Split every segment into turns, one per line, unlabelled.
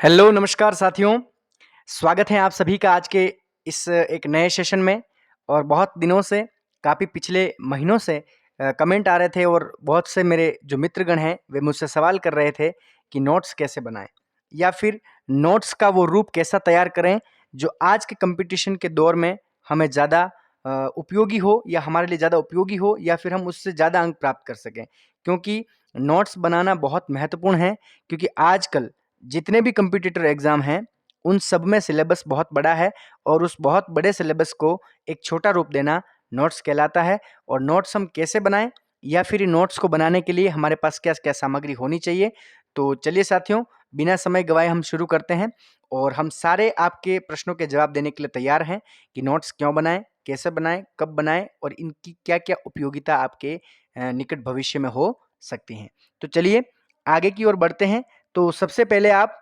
Hello, नमस्कार साथियों। स्वागत है आप सभी का आज के इस एक नए सेशन में। और बहुत दिनों से, काफ़ी पिछले महीनों से कमेंट आ रहे थे और बहुत से मेरे जो मित्रगण हैं वे मुझसे सवाल कर रहे थे कि नोट्स कैसे बनाएं या फिर नोट्स का वो रूप कैसा तैयार करें जो आज के कंपटीशन के दौर में हमें ज़्यादा उपयोगी हो या हमारे लिए ज़्यादा उपयोगी हो या फिर हम उससे ज़्यादा अंक प्राप्त कर सकें। क्योंकि नोट्स बनाना बहुत महत्वपूर्ण है, क्योंकि आजकल जितने भी कम्पिटिटर एग्ज़ाम हैं, उन सब में सिलेबस बहुत बड़ा है और उस बहुत बड़े सिलेबस को एक छोटा रूप देना नोट्स कहलाता है। और नोट्स हम कैसे बनाएँ या फिर इन नोट्स को बनाने के लिए हमारे पास क्या-क्या सामग्री होनी चाहिए। तो चलिए साथियों, बिना समय गँवाए हम शुरू करते हैं और हम सारे आपके प्रश्नों के जवाब देने के लिए तैयार हैं कि नोट्स क्यों बनाएँ, कैसे बनाएँ, कब बनाएँ और इनकी क्या-क्या उपयोगिता आपके निकट भविष्य में हो सकती हैं। तो चलिए आगे की ओर बढ़ते हैं। तो सबसे पहले आप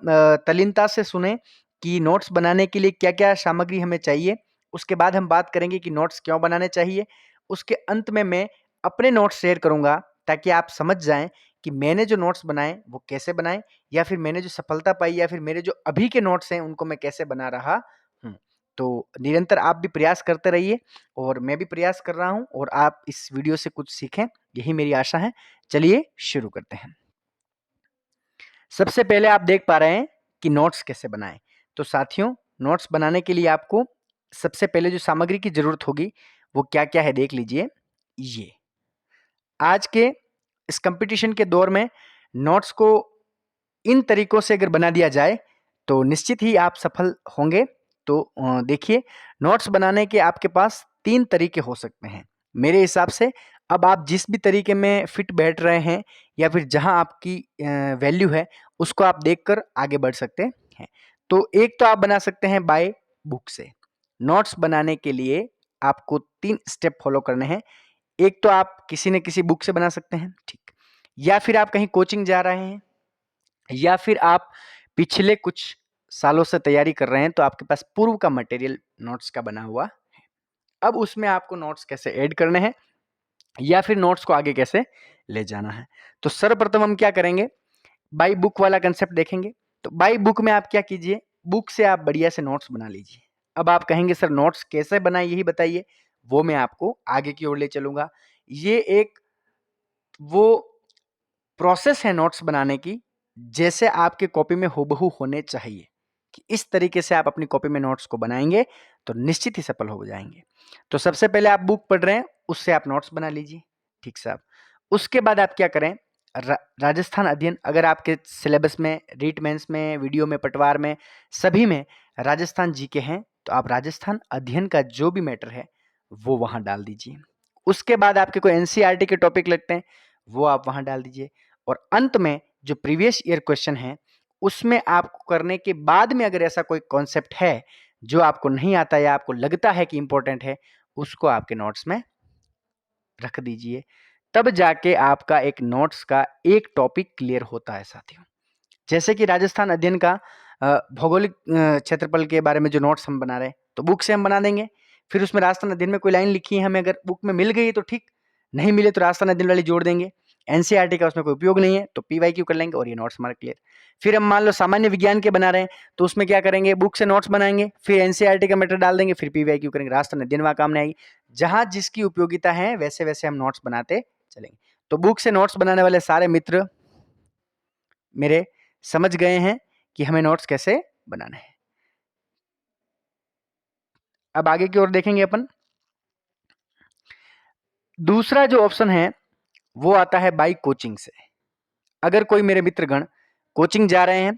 तल्लीनता से सुनें कि नोट्स बनाने के लिए क्या-क्या सामग्री हमें चाहिए। उसके बाद हम बात करेंगे कि नोट्स क्यों बनाने चाहिए। उसके अंत में मैं अपने नोट्स शेयर करूँगा ताकि आप समझ जाएँ कि मैंने जो नोट्स बनाए वो कैसे बनाए या फिर मैंने जो सफलता पाई या फिर मेरे जो अभी के नोट्स हैं उनको मैं कैसे बना रहा हूँ। तो निरंतर आप भी प्रयास करते रहिए और मैं भी प्रयास कर रहा हूँ और आप इस वीडियो से कुछ सीखें, यही मेरी आशा है। चलिए शुरू करते हैं। सबसे पहले आप देख पा रहे हैं कि नोट्स कैसे बनाएं। तो साथियों, नोट्स बनाने के लिए आपको सबसे पहले जो सामग्री की जरूरत होगी वो क्या क्या है देख लीजिए। ये आज के इस कंपटीशन के दौर में नोट्स को इन तरीकों से अगर बना दिया जाए तो निश्चित ही आप सफल होंगे। तो देखिए, नोट्स बनाने के आपके पास तीन तरीके हो सकते हैं मेरे हिसाब से। अब आप जिस भी तरीके में फिट बैठ रहे हैं या फिर जहां आपकी वैल्यू है उसको आप देखकर आगे बढ़ सकते हैं। तो एक तो आप बना सकते हैं बाय बुक से। नोट्स बनाने के लिए आपको तीन स्टेप फॉलो करने हैं। एक तो आप किसी न किसी बुक से बना सकते हैं, ठीक, या फिर आप कहीं कोचिंग जा रहे हैं या फिर आप पिछले कुछ सालों से तैयारी कर रहे हैं तो आपके पास पूर्व का मटेरियल नोट्स का बना हुआ है। अब उसमें आपको नोट्स कैसे ऐड करने हैं या फिर नोट्स को आगे कैसे ले जाना है। तो सर्वप्रथम हम क्या करेंगे, बाई बुक वाला कंसेप्ट देखेंगे। तो बाई बुक में आप क्या कीजिए, बुक से आप बढ़िया से नोट्स बना लीजिए। अब आप कहेंगे सर नोट्स कैसे बनाए यही बताइए, वो मैं आपको आगे की ओर ले चलूंगा। ये एक वो प्रोसेस है नोट्स बनाने की, जैसे आपके कॉपी में हूबहू होने चाहिए कि इस तरीके से आप अपनी कॉपी में नोट्स को बनाएंगे तो निश्चित ही सफल हो जाएंगे। तो सबसे पहले आप बुक पढ़ रहे हैं, उससे आप नोट्स बना लीजिए, ठीक साहब। उसके बाद आप क्या करें, राजस्थान अध्ययन, अगर आपके सिलेबस में रीट मेंस में वीडियो में पटवार में सभी में राजस्थान जीके हैं तो आप राजस्थान अध्ययन का जो भी मैटर है वो वहां डाल दीजिए। उसके बाद आपके कोई एनसीईआरटी के टॉपिक लगते हैं वो आप वहां डाल दीजिए। और अंत में जो प्रीवियस ईयर क्वेश्चन है उसमें आपको करने के बाद में अगर ऐसा कोई कॉन्सेप्ट है जो आपको नहीं आता या आपको लगता है कि इंपॉर्टेंट है, उसको आपके नोट्स में रख दीजिए। तब जाके आपका एक नोट्स का एक टॉपिक क्लियर होता है साथियों। जैसे कि राजस्थान अध्ययन का भौगोलिक क्षेत्रफल के बारे में जो नोट्स हम बना रहे हैं तो बुक से हम बना देंगे। फिर उसमें राजस्थान अध्ययन में कोई लाइन लिखी है, हमें अगर बुक में मिल गई तो ठीक, नहीं मिले तो राजस्थान अध्ययन वाली जोड़ देंगे। एनसीईआरटी का उसमें कोई उपयोग नहीं है तो पीवाईक्यू कर लेंगे और ये नोट्स हमारा क्लियर। फिर हम मान लो सामान्य विज्ञान के बना रहे हैं तो उसमें क्या करेंगे, बुक से नोट्स बनाएंगे, फिर एनसीईआरटी का मैटर डाल देंगे, फिर पीवाईक्यू करेंगे, राजस्थान अध्ययन वहां काम नहीं आएगी। जहां जिसकी उपयोगिता है वैसे वैसे हम नोट्स बनाते चलेंगे। तो बुक से नोट्स बनाने वाले सारे मित्र मेरे समझ गए हैं कि हमें नोट्स कैसे बनाने हैं। अब आगे की ओर देखेंगे अपन। दूसरा जो ऑप्शन है वो आता है बाई कोचिंग से। अगर कोई मेरे मित्रगण कोचिंग जा रहे हैं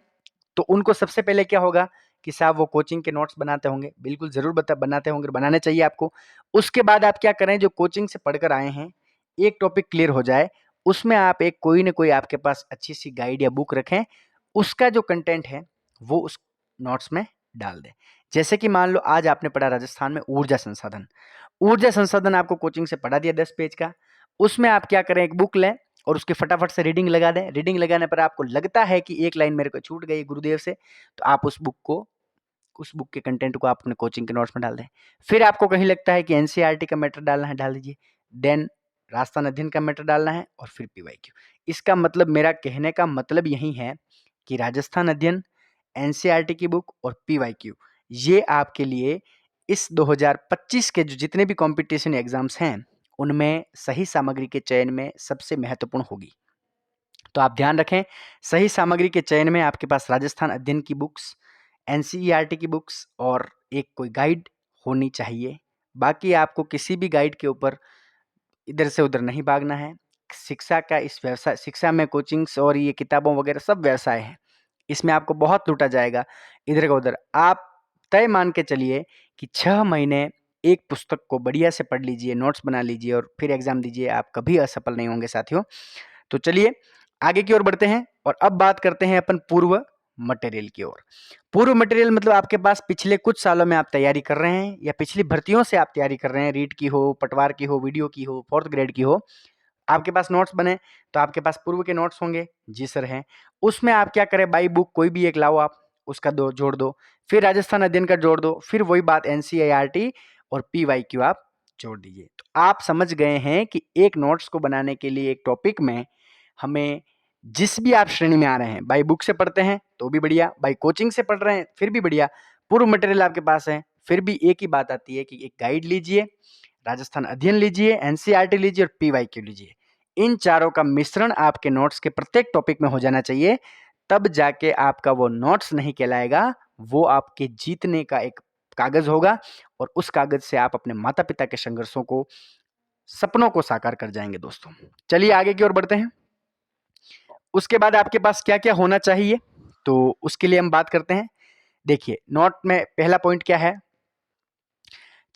तो उनको सबसे पहले क्या होगा कि साहब वो कोचिंग के नोट्स बनाते होंगे, बिल्कुल जरूर बनाते होंगे, बनाने चाहिए आपको। उसके बाद आप क्या करें, जो कोचिंग से पढ़कर आए हैं एक टॉपिक क्लियर हो जाए, उसमें आप एक कोई ना कोई आपके पास अच्छी सी गाइड या बुक रखें, उसका जो कंटेंट है वो उस नोट्स में डाल दें। जैसे कि मान लो आज आपने पढ़ा राजस्थान में ऊर्जा संसाधन, ऊर्जा संसाधन आपको कोचिंग से पढ़ा दिया 10 पेज का। उसमें आप क्या करें, एक बुक लें और उसके फटाफट से रीडिंग लगा दें। रीडिंग लगाने पर आपको लगता है कि एक लाइन मेरे को छूट गई गुरुदेव से, तो आप उस बुक के कंटेंट को आप अपने कोचिंग के नोट्स में डाल दें। फिर आपको कहीं लगता है कि एनसीईआरटी का मैटर डालना है, डाल दीजिए। देन राजस्थान अध्ययन का मैटर डालना है और फिर पीवाईक्यू। इसका मतलब, मेरा कहने का मतलब यही है कि राजस्थान अध्ययन, एनसीईआरटी की बुक और पीवाईक्यू, ये आपके लिए इस 2025 के जो जितने भी कंपटीशन एग्जाम्स हैं उनमें सही सामग्री के चयन में सबसे महत्वपूर्ण होगी। तो आप ध्यान रखें, सही सामग्री के चयन में आपके पास राजस्थान अध्ययन की बुक्स, एनसीईआरटी की बुक्स और एक कोई गाइड होनी चाहिए। बाकी आपको किसी भी गाइड के ऊपर इधर से उधर नहीं भागना है। शिक्षा का इस व्यवसाय, शिक्षा में कोचिंग्स और ये किताबों वगैरह सब व्यवसाय है, इसमें आपको बहुत लूटा जाएगा इधर का उधर। आप तय मान के चलिए कि 6 महीने एक पुस्तक को बढ़िया से पढ़ लीजिए, नोट्स बना लीजिए और फिर एग्जाम दीजिए, आप कभी असफल नहीं होंगे साथियों। तो चलिए आगे की ओर बढ़ते हैं और अब बात करते हैं अपन पूर्व मटेरियल की ओर। पूर्व मटेरियल मतलब आपके पास पिछले कुछ सालों में आप तैयारी कर रहे हैं या पिछली भर्तियों से आप तैयारी कर रहे हैं, रीट की हो, पटवार की हो, वीडियो की हो, 4th ग्रेड की हो, आपके पास नोट्स बने तो आपके पास पूर्व के नोट्स होंगे। जी सर हैं। उसमें आप क्या करें, बाई बुक कोई भी एक लाओ, आप उसका दो जोड़ दो, फिर राजस्थान अध्ययन का जोड़ दो, फिर वही बात एनसीईआरटी और पीवाईक्यू आप जोड़ दीजिए। तो आप समझ गए हैं कि एक नोट्स को बनाने के लिए एक टॉपिक में हमें जिस भी आप श्रेणी में आ रहे हैं, बाई बुक से पढ़ते हैं तो भी बढ़िया, बाई कोचिंग से पढ़ रहे हैं फिर भी बढ़िया, पूर्व मटेरियल आपके पास है फिर भी एक ही बात आती है कि एक गाइड लीजिए, राजस्थान अध्ययन लीजिए, एनसीईआरटी लीजिए और पीवाईक्यू लीजिए। इन चारों का मिश्रण आपके नोट्स के प्रत्येक टॉपिक में हो जाना चाहिए, तब जाके आपका वो नोट्स नहीं कहलाएगा, वो आपके जीतने का एक कागज होगा और उस कागज से आप अपने माता पिता के संघर्षों को, सपनों को साकार कर जाएंगे दोस्तों। चलिए आगे की ओर बढ़ते हैं। उसके बाद आपके पास क्या क्या होना चाहिए, तो उसके लिए हम बात करते हैं। देखिए नोट में पहला पॉइंट क्या है,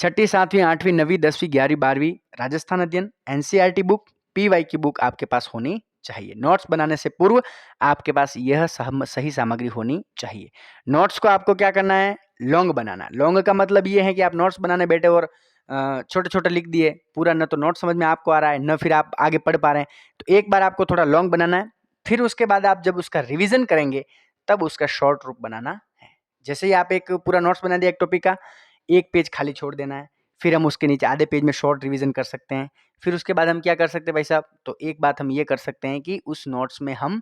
6ठी 7वीं 8वीं 9वीं 10वीं 11वीं 12वीं राजस्थान अध्ययन, एनसीईआरटी बुक, पीवाई की बुक आपके पास होनी चाहिए। नोट्स बनाने से पूर्व आपके पास यह सही सामग्री होनी चाहिए। नोट्स को आपको क्या करना है, लॉन्ग बनाना। लॉन्ग का मतलब ये है कि आप नोट्स बनाने बैठे और छोटे छोटे लिख दिए, पूरा न तो नोट समझ में आपको आ रहा है न फिर आप आगे पढ़ पा रहे हैं, तो एक बार आपको थोड़ा लॉन्ग बनाना है, फिर उसके बाद आप जब उसका रिविजन करेंगे तब उसका शॉर्ट रूप बनाना है। जैसे ही आप एक पूरा नोट्स बना दिया एक टॉपिक का, एक पेज खाली छोड़ देना है, फिर हम उसके नीचे आधे पेज में शॉर्ट रिवीजन कर सकते हैं। फिर उसके बाद हम क्या कर सकते हैं भाई साहब, तो एक बात हम ये कर सकते हैं कि उस नोट्स में हम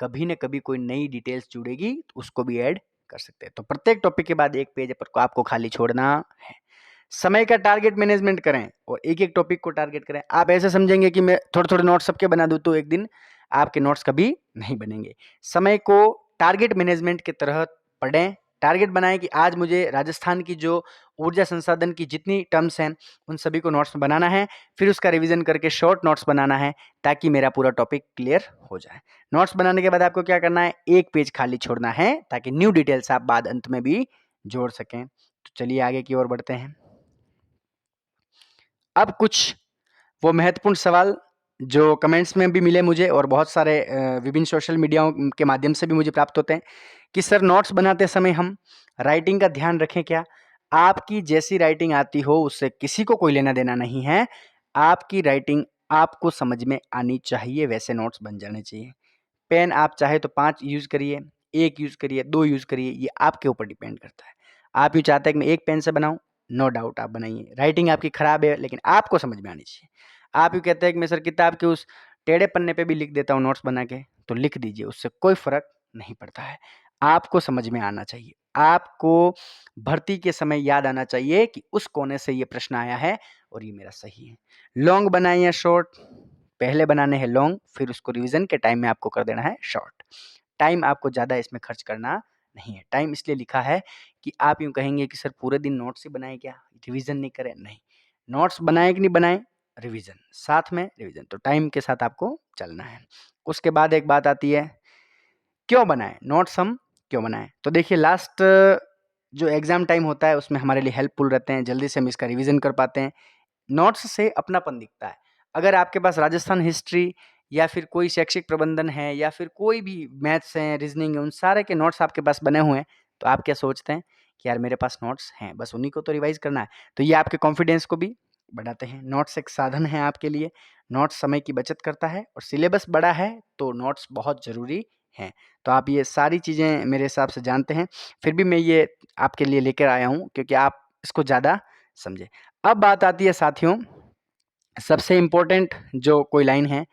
कभी न कभी कोई नई डिटेल्स जुड़ेगी तो उसको भी ऐड कर सकते हैं। तो प्रत्येक टॉपिक के बाद एक पेज पर आपको खाली छोड़ना है। समय का टारगेट मैनेजमेंट करें और एक एक टॉपिक को टारगेट करें। आप ऐसे समझेंगे कि मैं थोड़े थोड़े नोट्स सबके बना दूं तो एक दिन आपके नोट्स कभी नहीं बनेंगे। समय को टारगेट मैनेजमेंट के तहत पढ़ें, टारगेट बनाएं कि आज मुझे राजस्थान की जो ऊर्जा संसाधन की जितनी टर्म्स हैं उन सभी को नोट्स में बनाना है, फिर उसका रिवीजन करके शॉर्ट नोट्स बनाना है ताकि मेरा पूरा टॉपिक क्लियर हो जाए। नोट्स बनाने के बाद आपको क्या करना है, एक पेज खाली छोड़ना है ताकि न्यू डिटेल्स आप बाद अंत में भी जोड़ सकें। तो चलिए आगे की ओर बढ़ते हैं। अब कुछ वो महत्वपूर्ण सवाल जो कमेंट्स में भी मिले मुझे और बहुत सारे विभिन्न सोशल मीडियाओं के माध्यम से भी मुझे प्राप्त होते हैं कि सर नोट्स बनाते समय हम राइटिंग का ध्यान रखें क्या? आपकी जैसी राइटिंग आती हो उससे किसी को कोई लेना देना नहीं है। आपकी राइटिंग आपको समझ में आनी चाहिए, वैसे नोट्स बन जाने चाहिए। पेन आप चाहे तो 5 यूज़ करिए, 1 यूज़ करिए, 2 यूज़ करिए, ये आपके ऊपर डिपेंड करता है। आप यूँ चाहते हैं कि मैं एक पेन से बनाऊँ, नो डाउट आप बनाइए। राइटिंग आपकी खराब है लेकिन आपको समझ में आनी चाहिए। आप यूँ कहते हैं कि मैं सर किताब के उस टेढ़े पन्ने पे भी लिख देता हूँ नोट्स बना के, तो लिख दीजिए, उससे कोई फ़र्क नहीं पड़ता है। आपको समझ में आना चाहिए। आपको भर्ती के समय याद आना चाहिए कि उस कोने से ये प्रश्न आया है और ये मेरा सही है। लॉन्ग बनाएँ या शॉर्ट? पहले बनाने हैं लॉन्ग, फिर उसको रिवीजन के टाइम में आपको कर देना है शॉर्ट। टाइम आपको ज़्यादा इसमें खर्च करना नहीं है। टाइम इसलिए लिखा है कि आप यूँ कहेंगे कि सर पूरे दिन नोट्स ही बनाए क्या, रिवीजन नहीं करें? नहीं, नोट्स बनाए कि नहीं बनाए, रिवीजन, साथ में रिवीजन, तो टाइम के साथ आपको चलना है। उसके बाद एक बात आती है, क्यों बनाएं नोट्स, हम क्यों बनाएं? तो देखिए लास्ट जो एग्जाम टाइम होता है उसमें हमारे लिए हेल्पफुल रहते हैं, जल्दी से हम इसका रिवीजन कर पाते हैं। नोट्स से अपनापन दिखता है। अगर आपके पास राजस्थान हिस्ट्री या फिर कोई शैक्षिक प्रबंधन है या फिर कोई भी मैथ्स हैं, रीजनिंग है, उन सारे के नोट्स आपके पास बने हुए हैं, तो आप क्या सोचते हैं कि यार मेरे पास नोट्स हैं, बस उन्हीं को तो रिवाइज करना है। तो ये आपके कॉन्फिडेंस को भी बढ़ाते हैं। नोट्स एक साधन है आपके लिए। नोट्स समय की बचत करता है और सिलेबस बड़ा है तो नोट्स बहुत ज़रूरी हैं। तो आप ये सारी चीज़ें मेरे हिसाब से जानते हैं, फिर भी मैं ये आपके लिए लेकर आया हूँ क्योंकि आप इसको ज़्यादा समझें। अब बात आती है साथियों, सबसे इम्पोर्टेंट जो कोई लाइन है,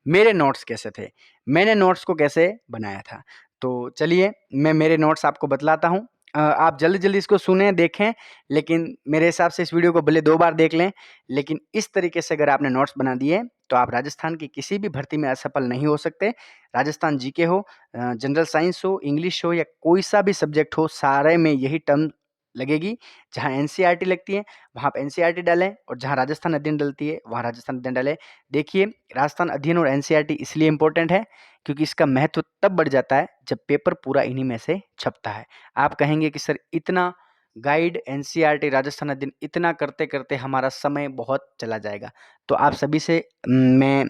मेरे नोट्स कैसे थे, मैंने नोट्स को कैसे बनाया था। तो चलिए मैं मेरे नोट्स आपको बतलाता हूँ। आप जल्दी-जल्दी इसको सुनें, देखें, लेकिन मेरे हिसाब से इस वीडियो को भले 2 बार देख लें, लेकिन इस तरीके से अगर आपने नोट्स बना दिए, तो आप राजस्थान की किसी भी भर्ती में असफल नहीं हो सकते। राजस्थान जीके हो, जनरल साइंस हो, इंग्लिश हो या कोई-सा भी सब्जेक्ट हो, सारे में यही टर्म लगेगी। जहाँ एनसीईआरटी लगती है, वहाँ आप एनसीईआरटी डालें और जहाँ राजस्थान अध्ययन डलती है, वहाँ राजस्थान अध्ययन डालें। देखिए, राजस्थान अध्ययन और एनसीईआरटी इसलिए इम्पोर्टेंट है, क्योंकि इसका महत्व तब बढ़ जाता है, जब पेपर पूरा इन्हीं में से छपता है। आप कहेंगे कि सर इतना गाइड, एनसीईआरटी, राजस्थान अध्ययन इतना करते-करते हमारा समय बहुत चला जाएगा। तो आप सभी से मैं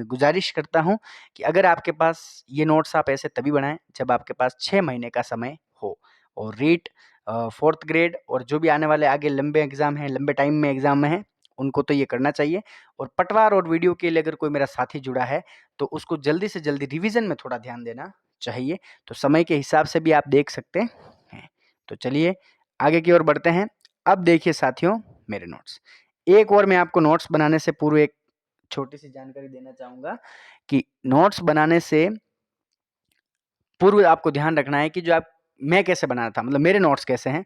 गुज़ारिश करता हूँ कि अगर आपके पास ये नोट्स आप ऐसे तभी बनाएँ, जब आपके पास 6 महीने का समय हो और रीट 4th ग्रेड और जो भी आने वाले आगे लंबे एग्ज़ाम हैं, लंबे टाइम में एग्ज़ाम में हैं, उनको तो ये करना चाहिए। और पटवार और वीडियो के लिए अगर कोई मेरा साथी जुड़ा है, तो उसको जल्दी से जल्दी रिवीजन में थोड़ा ध्यान देना चाहिए। तो समय के हिसाब से भी आप देख सकते हैं। तो चलिए आगे की ओर बढ़ते हैं। अब देखिए साथियों मेरे नोट्स। एक और मैं आपको नोट्स बनाने से पूर्व एक छोटी-सी जानकारी देना चाहूँगा कि नोट्स बनाने से पूर्व आपको ध्यान रखना है कि जो आप मैं कैसे बना रहा था, मतलब मेरे नोट्स कैसे हैं,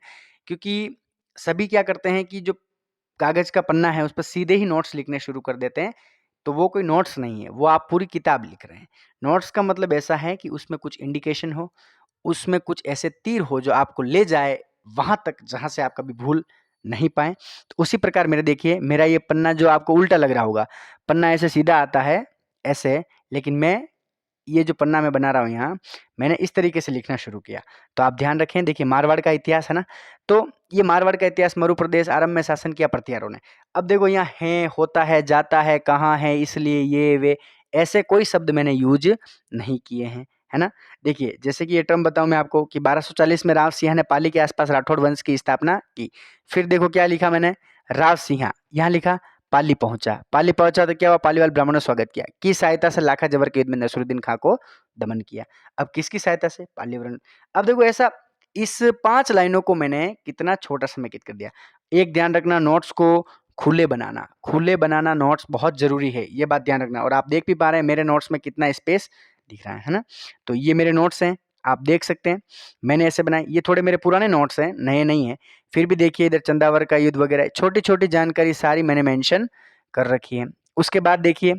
क्योंकि सभी क्या करते हैं कि जो कागज़ का पन्ना है, उस पे सीधे ही नोट्स लिखने शुरू कर देते हैं। तो वो कोई नोट्स नहीं है, वो आप पूरी किताब लिख रहे हैं। नोट्स का मतलब ऐसा है कि उसमें कुछ इंडिकेशन हो, उसमें कुछ ऐसे तीर हो जो आपको ले जाए वहाँ तक जहाँ से आप कभी भूल नहीं पाएँ। तो उसी प्रकार मेरे देखिए मेरा ये पन्ना जो आपको उल्टा लग रहा होगा, पन्ना ऐसे सीधा आता है, ऐसे, लेकिन मैं ये जो पन्ना मैं बना रहा हूँ यहाँ, मैंने इस तरीके से लिखना शुरू किया। तो आप ध्यान रखें, देखिए मारवाड़ का इतिहास है ना, तो ये मारवाड़ का इतिहास मरु प्रदेश आरंभ में शासन किया प्रतिहारों ने। अब देखो यहाँ है, होता है, जाता है, कहाँ है, इसलिए, ये, वे, ऐसे कोई शब्द मैंने यूज़ नहीं किए हैं, है ना? देखिए, जैसे कि ये टर्म बताऊँ मैं आपको कि 1240 में राव सिंह ने पाली के आसपास राठौड़ वंश की स्थापना की। फिर देखो क्या लिखा मैंने, राव सिंह, यहाँ लिखा पाली पहुंचा तो क्या हुआ, पाली वाले ब्राह्मणों ने स्वागत किया, की सहायता से लाखा जबर के युद्ध में नसरुद्दीन खां को दमन किया। अब किसकी सहायता से, पालीवरण। अब देखो ऐसा इस 5 लाइनों को मैंने कितना छोटा समेकित कर दिया। एक ध्यान रखना, नोट्स को खुले बनाना नोट्स बहुत जरूरी है, ये बात ध्यान रखना। और आप देख भी पा रहे हैं मेरे नोट्स में कितना स्पेस दिख रहा है ना। तो ये मेरे नोट्स हैं, आप देख सकते हैं मैंने ऐसे बनाए। ये थोड़े मेरे पुराने नोट्स हैं, नए नहीं है। फिर भी देखिए इधर चंदावर का युद्ध वगैरह छोटी छोटी जानकारी सारी मैंने मेंशन कर रखी है। उसके बाद देखिए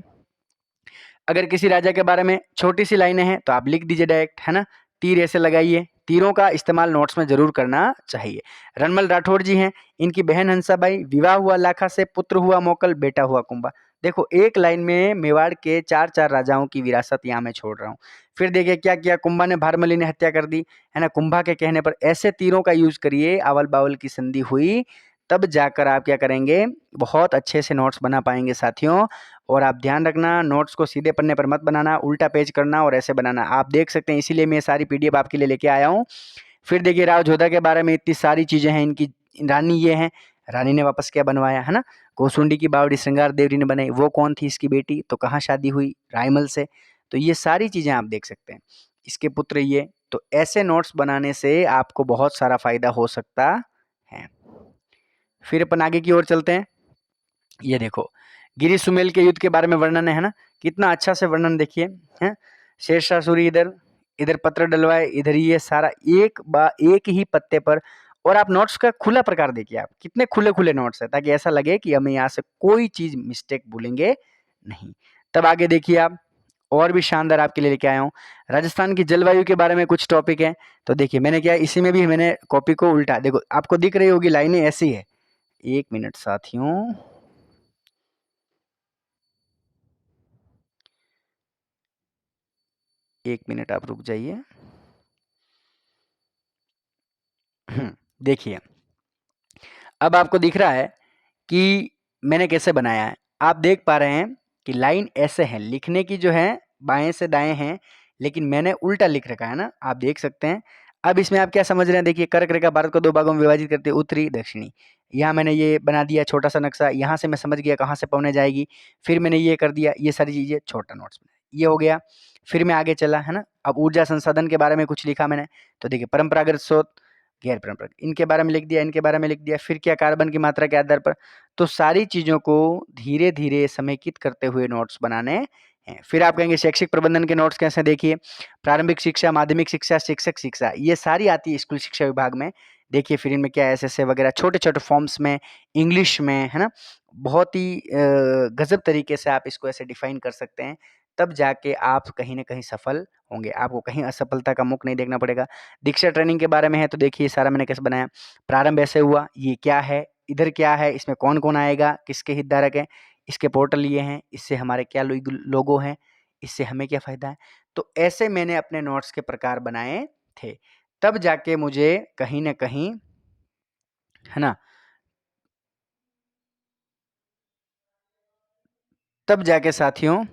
अगर किसी राजा के बारे में छोटी सी लाइनें हैं तो आप लिख दीजिए डायरेक्ट, है ना। तीर ऐसे लगाइए, तीरों का इस्तेमाल नोट्स में जरूर करना चाहिए। रणमल राठौड़ जी हैं, इनकी बहन हंसाबाई, विवाह हुआ लाखा से, पुत्र हुआ मोकल, बेटा हुआ कुंभा। देखो एक लाइन में मेवाड़ के 4 राजाओं की विरासत यहाँ मैं छोड़ रहा हूँ। फिर देखिए क्या किया, कुंभा ने भारमली ने हत्या कर दी, है ना। कुंभा के कहने पर ऐसे तीरों का यूज करिए, आवल बावल की संधि हुई, तब जाकर आप क्या करेंगे, बहुत अच्छे से नोट्स बना पाएंगे साथियों। और आप ध्यान रखना, नोट्स को सीधे पन्ने पर मत बनाना, उल्टा पेज करना और ऐसे बनाना। आप देख सकते हैं, इसीलिए मैं सारी पीडीएफ आपके लिए लेके आया हूँ। फिर देखिए राव जोधा के बारे में इतनी सारी चीजें हैं, इनकी रानी ये है, रानी ने वापस क्या बनवाया, है ना। कोसुंडी की बावड़ी श्रृंगार देवरी ने बनाई, वो कौन थी इसकी बेटी, तो कहाँ शादी हुई, रायमल से। तो ये सारी चीजें आप देख सकते हैं, इसके पुत्र ये। तो ऐसे नोट्स बनाने से आपको बहुत सारा फायदा हो सकता है। फिर अपन आगे की ओर चलते हैं। ये देखो गिरी सुमेल के युद्ध के बारे में वर्णन है ना, कितना अच्छा से वर्णन देखिए, है। शेरशाह सूरी इधर, इधर पत्र डलवाए, इधर ये सारा एक ही पत्ते पर। और आप नोट्स का खुला प्रकार देखिए, आप कितने खुले खुले नोट्स है, ताकि ऐसा लगे कि हमें यहाँ से कोई चीज मिस्टेक भूलेंगे नहीं। तब आगे देखिए आप, और भी शानदार आपके लिए लेके आया हूँ। राजस्थान की जलवायु के बारे में कुछ टॉपिक है। तो देखिए मैंने क्या, इसी में भी मैंने कॉपी को उल्टा, देखो आपको दिख रही होगी लाइनें ऐसी है। 1 मिनट साथियों, 1 मिनट आप रुक जाइए। देखिए अब आपको दिख रहा है कि मैंने कैसे बनाया है। आप देख पा रहे हैं कि लाइन ऐसे है, लिखने की जो है बाएं से दाएं हैं, लेकिन मैंने उल्टा लिख रखा है ना, आप देख सकते हैं। अब इसमें आप क्या समझ रहे हैं, देखिए कर्क रेखा भारत को 2 भागों में विभाजित करते हैं, उत्तरी दक्षिणी। यहाँ मैंने ये बना दिया छोटा सा नक्शा, यहाँ से मैं समझ गया कहाँ से पौने जाएगी। फिर मैंने ये कर दिया, ये सारी चीजें छोटा नोट्स में ये हो गया। फिर मैं आगे चला, है ना। अब ऊर्जा संसाधन के बारे में कुछ लिखा मैंने। तो देखिए परंपरागत स्रोत, गैर परंपरागत, इनके बारे में लिख दिया, इनके बारे में लिख दिया। फिर क्या, कार्बन की मात्रा के आधार पर। तो सारी चीजों को धीरे धीरे समेकित करते हुए नोट्स बनाने हैं। फिर आप कहेंगे शैक्षिक प्रबंधन के नोट्स कैसे, देखिए प्रारंभिक शिक्षा, माध्यमिक शिक्षा, शिक्षक शिक्षा, ये सारी आती है स्कूल शिक्षा विभाग में। देखिए फिर इनमें क्या एसएसए वगैरह छोटे-छोटे फॉर्म्स में, इंग्लिश में, है ना? बहुत ही गज़ब तरीके से आप इसको ऐसे डिफ़ाइन कर सकते हैं, तब जाके आप कहीं न कहीं सफल होंगे, आपको कहीं असफलता का मुख नहीं देखना पड़ेगा। दीक्षा ट्रेनिंग के बारे में है तो देखिए सारा मैंने कैसे बनाया, प्रारंभ ऐसे हुआ, ये क्या है, इधर क्या है, इसमें कौन-कौन आएगा, किसके हितधारक हैं, इसके पोर्टल ये हैं, इससे हमारे क्या लोगो हैं, इससे हमें क्या फ़ायदा है। तो ऐसे मैंने अपने नोट्स के प्रकार बनाए थे, तब जाके मुझे कहीं न कहीं, है ना? तब जाके साथियों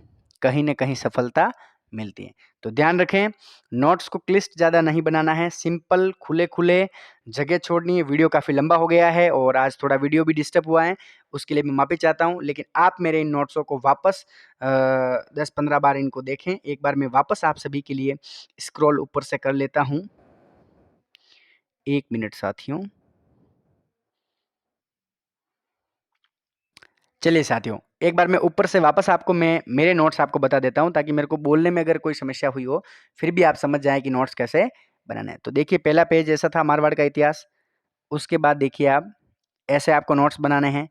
कहीं न कहीं सफलता मिलती है। तो ध्यान रखें, नोट्स को क्लिष्ट ज़्यादा नहीं बनाना है, सिंपल खुले-खुले, जगह छोड़नी है। वीडियो काफ़ी लंबा हो गया है और आज थोड़ा वीडियो भी डिस्टर्ब हुआ है, उसके लिए मैं माफ़ी चाहता हूँ। लेकिन आप मेरे इन नोट्सों को वापस 10-15 बार इनको देखें। एक बार मैं वापस आप सभी के लिए स्क्रॉल ऊपर से कर लेता हूँ। 1 मिनट साथियों। चलिए साथियों, एक बार मैं ऊपर से वापस आपको मैं मेरे नोट्स आपको बता देता हूँ, ताकि मेरे को बोलने में अगर कोई समस्या हुई हो, फिर भी आप समझ जाएँ कि नोट्स कैसे बनाना है। तो देखिए पहला पेज ऐसा था मारवाड़ का इतिहास, उसके बाद देखिए आप ऐसे आपको नोट्स बनाने हैं,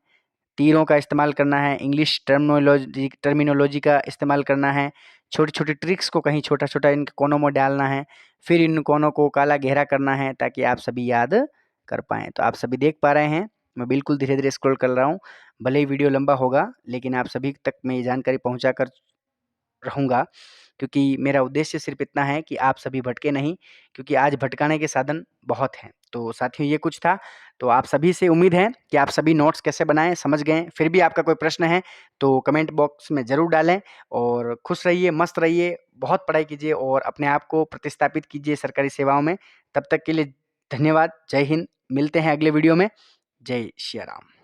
तीरों का इस्तेमाल करना है, इंग्लिश टर्मिनोलॉजी का इस्तेमाल करना है, छोटी-छोटी ट्रिक्स को कहीं छोटा-छोटा इनके कोनों में डालना है, फिर इन कोनों को काला घेरा करना है ताकि आप सभी याद कर पाएँ। तो आप सभी देख पा रहे हैं, मैं बिल्कुल धीरे-धीरे स्क्रॉल कर रहा हूँ, भले ही वीडियो लंबा होगा, लेकिन आप सभी तक मैं ये जानकारी पहुँचाकर रहूँगा, क्योंकि मेरा उद्देश्य सिर्फ़ इतना है कि आप सभी भटके नहीं, क्योंकि आज भटकाने के साधन बहुत हैं। तो साथियों ये कुछ था, तो आप सभी से उम्मीद है कि आप सभी नोट्स कैसे बनाएँ समझ गए हैं। फिर भी आपका कोई प्रश्न है तो कमेंट बॉक्स में ज़रूर डालें और खुश रहिए, मस्त रहिए, बहुत पढ़ाई कीजिए और अपने आप को प्रतिस्थापित कीजिए सरकारी सेवाओं में। तब तक के लिए धन्यवाद, जय हिंद, मिलते हैं अगले वीडियो में। जय सिया राम।